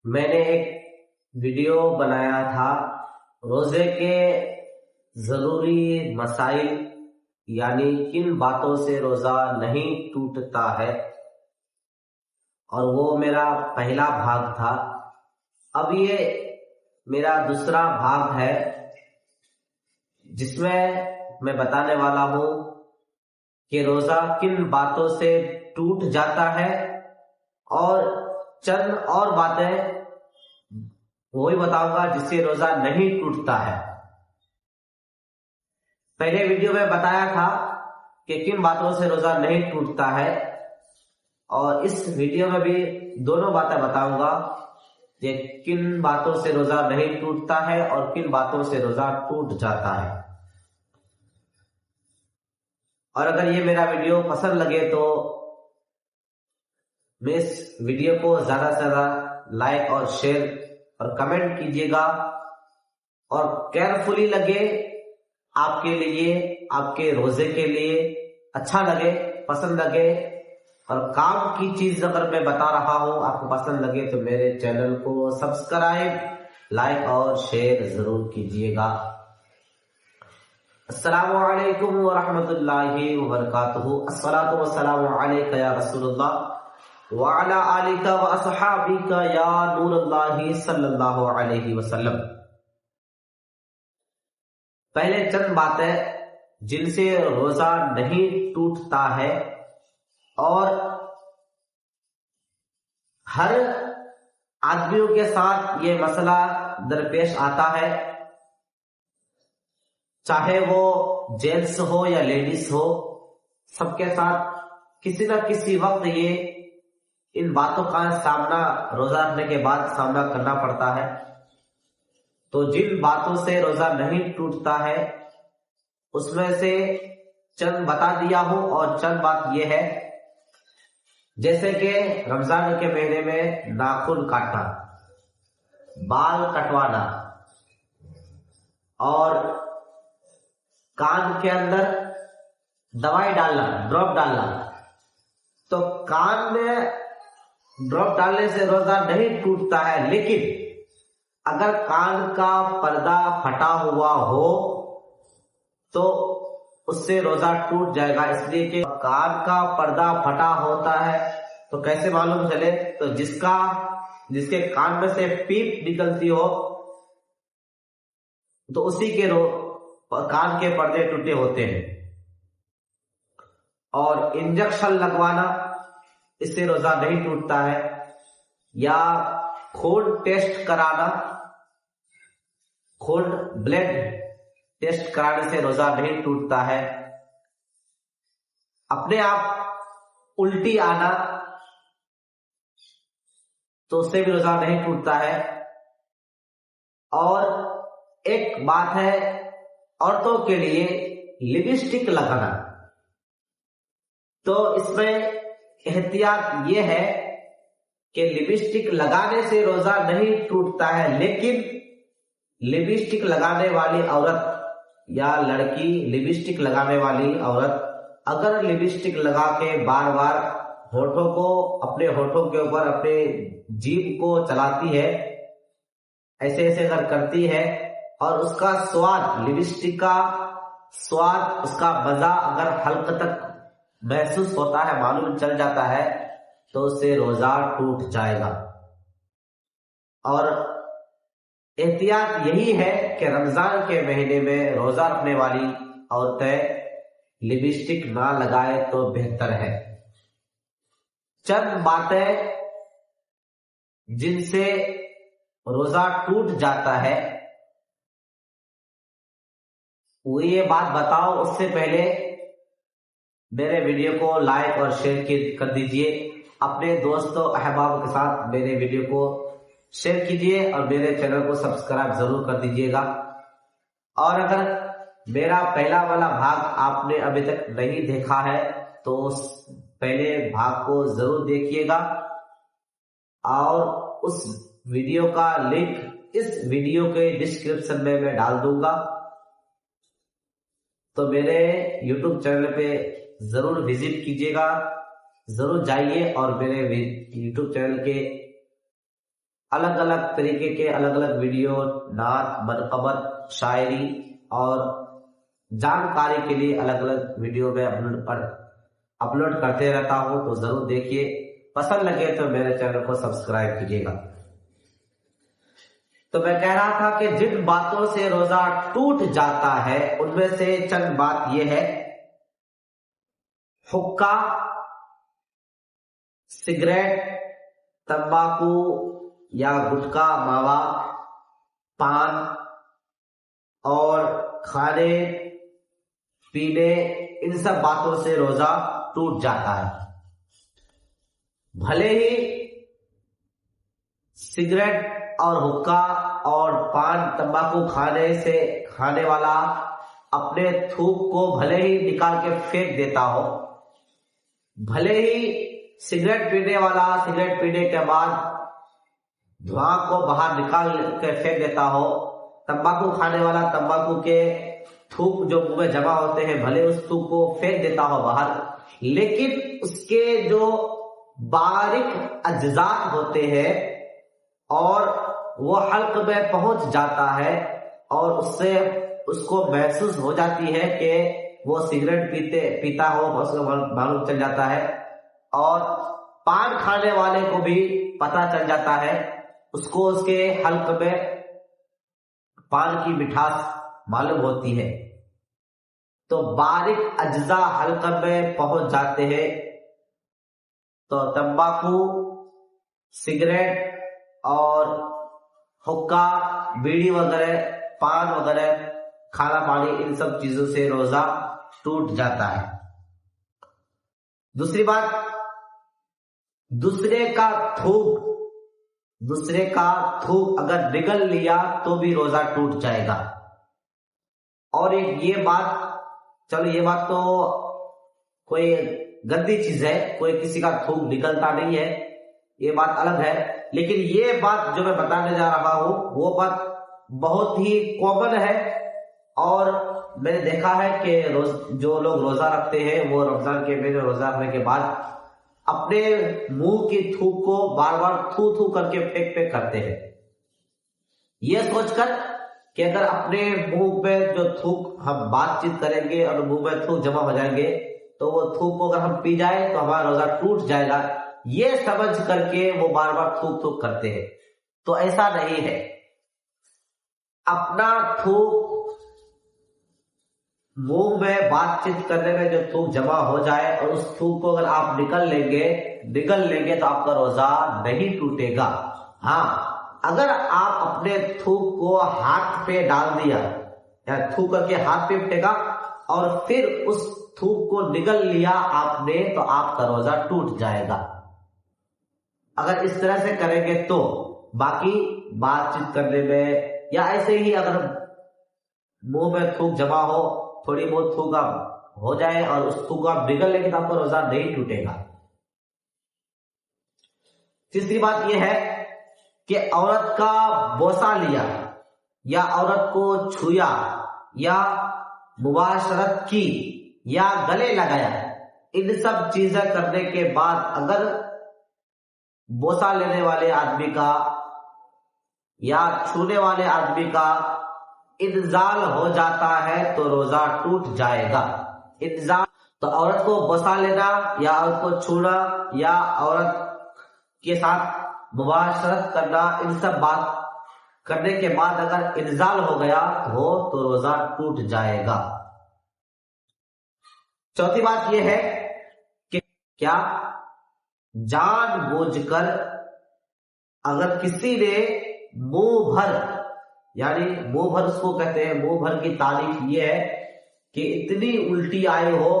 میں نے ایک ویڈیو بنایا تھا روزے کے ضروری مسائل، یعنی کن باتوں سے روزہ نہیں ٹوٹتا ہے، اور وہ میرا پہلا بھاگ تھا۔ اب یہ میرا دوسرا بھاگ ہے جس میں بتانے والا ہوں کہ روزہ کن باتوں سے ٹوٹ جاتا ہے، اور چند اور باتیں وہی بتاؤں گا جس سے روزہ نہیں ٹوٹتا ہے۔ پہلے ویڈیو میں بتایا تھا کہ کن باتوں سے روزہ نہیں ٹوٹتا ہے، اور اس ویڈیو میں بھی دونوں باتیں بتاؤں گا کہ کن باتوں سے روزہ نہیں ٹوٹتا ہے اور کن باتوں سے روزہ ٹوٹ جاتا ہے۔ اور اگر یہ میرا ویڈیو پسند لگے تو میں اس ویڈیو کو زیادہ سے زیادہ لائک اور شیئر اور کمنٹ کیجیے گا، اور کیئرفلی لگے آپ کے لیے، آپ کے روزے کے لیے اچھا لگے، پسند لگے، اور کام کی چیز اگر میں بتا رہا ہوں آپ کو پسند لگے تو میرے چینل کو سبسکرائب، لائک اور شیئر ضرور کیجیے گا۔ السلام علیکم ورحمۃ اللہ وبرکاتہ۔ الصلاۃ والسلام علیک یا رسول اللہ وعلی آلک واصحابک یا نور اللہ صلی اللہ علیہ وسلم۔ پہلے چند باتیں جن سے روزہ نہیں ٹوٹتا ہے، اور ہر آدمیوں کے ساتھ یہ مسئلہ درپیش آتا ہے، چاہے وہ جینٹس ہو یا لیڈیز ہو، سب کے ساتھ کسی نہ کسی وقت یہ ان باتوں کا سامنا روزہ رکھنے کے بعد سامنا کرنا پڑتا ہے۔ تو جن باتوں سے روزہ نہیں ٹوٹتا ہے اس میں سے چند بتا دیا ہوں، اور چند بات یہ ہے جیسے کہ رمضان کے مہینے میں ناخن کاٹنا، بال کٹوانا، اور کان کے اندر دوائی ڈالنا، ڈراپ ڈالنا۔ تو کان میں ڈراپ ڈالنے سے روزہ نہیں ٹوٹتا ہے، لیکن اگر کان کا پردہ پھٹا ہوا ہو تو اس سے روزہ ٹوٹ جائے گا، اس لیے کہ کان کا پردہ پھٹا ہوتا ہے تو کیسے معلوم چلے؟ تو جس کے کان میں سے پیپ نکلتی ہو تو اسی کے کان کے پردے ٹوٹے ہوتے ہیں۔ اور انجیکشن لگوانا، اس سے روزہ نہیں ٹوٹتا ہے، یا خون ٹیسٹ کرانا، خون بلڈ ٹیسٹ کرانے سے روزہ نہیں ٹوٹتا ہے۔ اپنے آپ الٹی آنا تو اس سے بھی روزہ نہیں ٹوٹتا ہے۔ اور ایک بات ہے عورتوں کے لیے لپسٹک لگانا، تو اس میں احتیاط یہ ہے کہ لپسٹک لگانے سے روزہ نہیں ٹوٹتا ہے، لیکن لپسٹک لگانے والی عورت یا لڑکی، لپسٹک لگانے والی عورت اگر لپسٹک لگا کے بار بار ہونٹوں کو، اپنے ہونٹوں کے اوپر اپنے جیب کو چلاتی ہے، ایسے ایسے اگر کرتی ہے، اور اس کا سواد، لپسٹک کا سواد، اس کا مزہ اگر حلق تک محسوس ہوتا ہے، معلوم چل جاتا ہے، تو اس سے روزہ ٹوٹ جائے گا۔ اور احتیاط یہی ہے کہ رمضان کے مہینے میں روزہ رکھنے والی عورتیں لپسٹک نہ لگائے تو بہتر ہے۔ چند باتیں جن سے روزہ ٹوٹ جاتا ہے، وہ یہ بات بتاؤ، اس سے پہلے میرے ویڈیو کو لائک اور شیئر کر دیجئے، اپنے دوستوں احباب کے ساتھ میرے ویڈیو کو شیئر کیجئے، اور میرے چینل کو سبسکرائب ضرور کر دیجئے گا۔ اور اگر میرا پہلا والا بھاگ آپ نے ابھی تک نہیں دیکھا ہے تو اس پہلے بھاگ کو ضرور دیکھیے گا، اور اس ویڈیو کا لنک اس ویڈیو کے ڈسکرپشن میں ڈال دوں گا۔ تو میرے یوٹیوب چینل پہ ضرور وزٹ کیجیے گا، ضرور جائیے اور میرے یوٹیوب چینل کے الگ الگ طریقے کے الگ الگ ویڈیو، نعت، منقبت، شاعری اور جانکاری کے لیے الگ الگ ویڈیو میں اپلوڈ کرتے رہتا ہوں، تو ضرور دیکھیے، پسند لگے تو میرے چینل کو سبسکرائب کیجیے گا۔ تو میں کہہ رہا تھا کہ جن باتوں سے روزہ ٹوٹ جاتا ہے ان میں سے چند بات یہ ہے: حقہ، سگریٹ، تمباکو یا گٹکا، ماوا، پان اور کھانے پینے، ان سب باتوں سے روزہ ٹوٹ جاتا ہے۔ بھلے ہی سگریٹ اور حقہ اور پان تمباکو کھانے والا اپنے تھوک کو بھلے ہی نکال کے پھینک دیتا ہو، بھلے ہی سگریٹ پینے والا سگریٹ پینے کے بعد دھواں کو باہر نکال کے پھینک دیتا ہو، تمباکو کھانے والا تمباکو کے تھوک جو منہ میں جمع ہوتے ہیں بھلے اس تھوک کو پھینک دیتا ہو باہر، لیکن اس کے جو باریک اجزاء ہوتے ہیں اور وہ حلق میں پہنچ جاتا ہے اور اس سے اس کو محسوس ہو جاتی ہے کہ وہ سگریٹ پیتا ہو، اس کو معلوم چل جاتا ہے، اور پان کھانے والے کو بھی پتہ چل جاتا ہے، اس کو اس کے حلق میں پان کی مٹھاس معلوم ہوتی ہے۔ تو باریک اجزاء حلق میں پہنچ جاتے ہیں، تو تمباکو، سگریٹ اور حقہ، بیڑی وغیرہ، پان وغیرہ، کھانا پانی، ان سب چیزوں سے روزہ ٹوٹ جاتا ہے۔ دوسری بات، دوسرے کا تھوک اگر نگل لیا تو بھی روزہ ٹوٹ جائے گا۔ اور ایک یہ بات تو کوئی گندی چیز ہے، کوئی کسی کا تھوک نکلتا نہیں ہے، یہ بات الگ ہے، لیکن یہ بات جو میں بتانے جا رہا ہوں وہ بات بہت ہی کامن ہے، اور میں نے دیکھا ہے کہ جو لوگ روزہ رکھتے ہیں وہ رمضان کے مہینے روزہ رکھنے کے بعد اپنے منہ کی تھوک کو بار بار تھو کر کے پھینک کرتے ہیں، یہ سوچ کر کہ اگر اپنے منہ میں جو تھوک ہم بات چیت کریں گے اور منہ میں تھوک جمع ہو جائیں گے تو وہ تھوک کو اگر ہم پی جائیں تو ہمارا روزہ ٹوٹ جائے گا، یہ سمجھ کر کے وہ بار بار تھوک کرتے ہیں۔ تو ایسا نہیں ہے، اپنا تھوک منہ میں بات چیت کرنے میں جو تھوک جمع ہو جائے اور اس تھوک کو اگر آپ نگل لیں گے تو آپ کا روزہ نہیں ٹوٹے گا۔ ہاں، اگر آپ اپنے تھوک کو ہاتھ پہ ڈال دیا یا تھوک کر کے ہاتھ پہ پھینکا اور پھر اس تھوک کو نگل لیا آپ نے تو آپ کا روزہ ٹوٹ جائے گا، اگر اس طرح سے کریں گے تو۔ باقی بات چیت کرنے میں یا ایسے ہی اگر منہ میں تھوک جمع ہو، تھوڑی بہت تھوک ہو جائے اور اس تھوک کو آپ نگل لیں گے تو آپ کا روزہ نہیں ٹوٹے گا۔ تیسری بات یہ ہے کہ عورت کا بوسہ لیا یا عورت کو چھویا یا مباشرت کی یا گلے لگایا، ان سب چیزیں کرنے کے بعد اگر بوسہ لینے والے آدمی کا یا چھونے والے آدمی کا انزال ہو جاتا ہے تو روزہ ٹوٹ جائے گا۔ انزال تو عورت کو بوسہ لینا یا عورت کو چھونا یا عورت کے ساتھ مباشرت کرنا، ان سب بات کرنے کے بعد اگر انزال ہو گیا ہو تو روزہ ٹوٹ جائے گا۔ چوتھی بات یہ ہے کہ کیا جان بوجھ کر اگر کسی نے منہ بھر، یعنی منہ بھر اس کو کہتے ہیں، منہ بھر کی تعریف یہ ہے کہ اتنی الٹی آئی ہو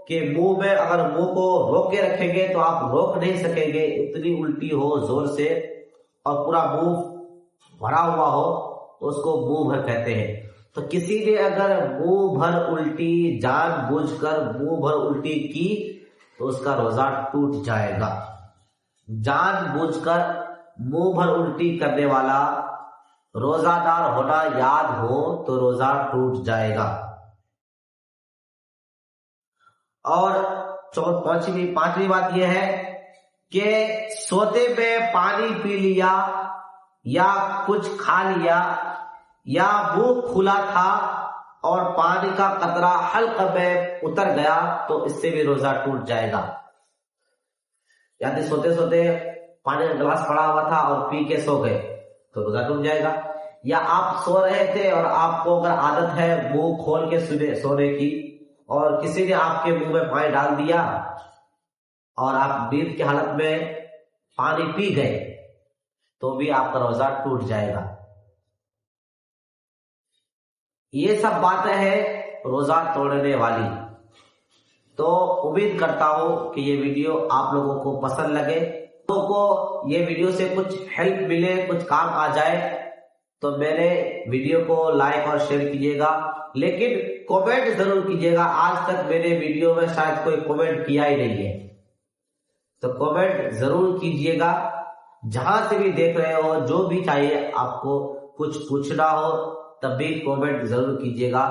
کہ منہ میں اگر منہ کو روک کے رکھیں گے تو آپ روک نہیں سکیں گے، اتنی الٹی ہو زور سے اور پورا منہ بھرا ہوا ہو تو اس کو منہ بھر کہتے ہیں۔ تو کسی نے اگر منہ بھر الٹی، جان بوجھ کر منہ بھر الٹی کی تو اس کا روزہ ٹوٹ جائے گا۔ جان بوجھ کر منہ بھر الٹی کرنے والا روزہ دار ہونا یاد ہو تو روزہ ٹوٹ جائے گا۔ اور پانچویں بات یہ ہے کہ سوتے میں پانی پی لیا یا کچھ کھا لیا یا منہ کھلا تھا اور پانی کا قطرہ حلق میں اتر گیا تو اس سے بھی روزہ ٹوٹ جائے گا. یعنی سوتے سوتے پانی کا گلاس پڑا ہوا تھا اور پی کے سو گئے تو روزہ ٹوٹ جائے گا. یا آپ سو رہے تھے اور آپ کو اگر عادت ہے منہ کھول کے سونے کی اور کسی نے آپ کے منہ میں پانی ڈال دیا اور آپ نیند کی حالت میں پانی پی گئے تو بھی آپ کا روزہ ٹوٹ جائے گا. یہ سب باتیں ہیں روزہ توڑنے والی. تو امید کرتا ہوں کہ یہ ویڈیو آپ لوگوں کو پسند لگے. لوگوں کو یہ ویڈیو سے کچھ ہیلپ ملے, کچھ کام آ جائے تو میرے ویڈیو کو لائک اور شیئر کیجیے گا, لیکن کومنٹ ضرور کیجیے گا. آج تک میرے ویڈیو میں شاید کوئی کومنٹ کیا ہی نہیں ہے, تو کومنٹ ضرور کیجیے گا. جہاں سے بھی دیکھ رہے ہو, جو بھی چاہیے آپ کو کچھ پوچھنا ہو تب بھی کومنٹ ضرور کیجیے گا.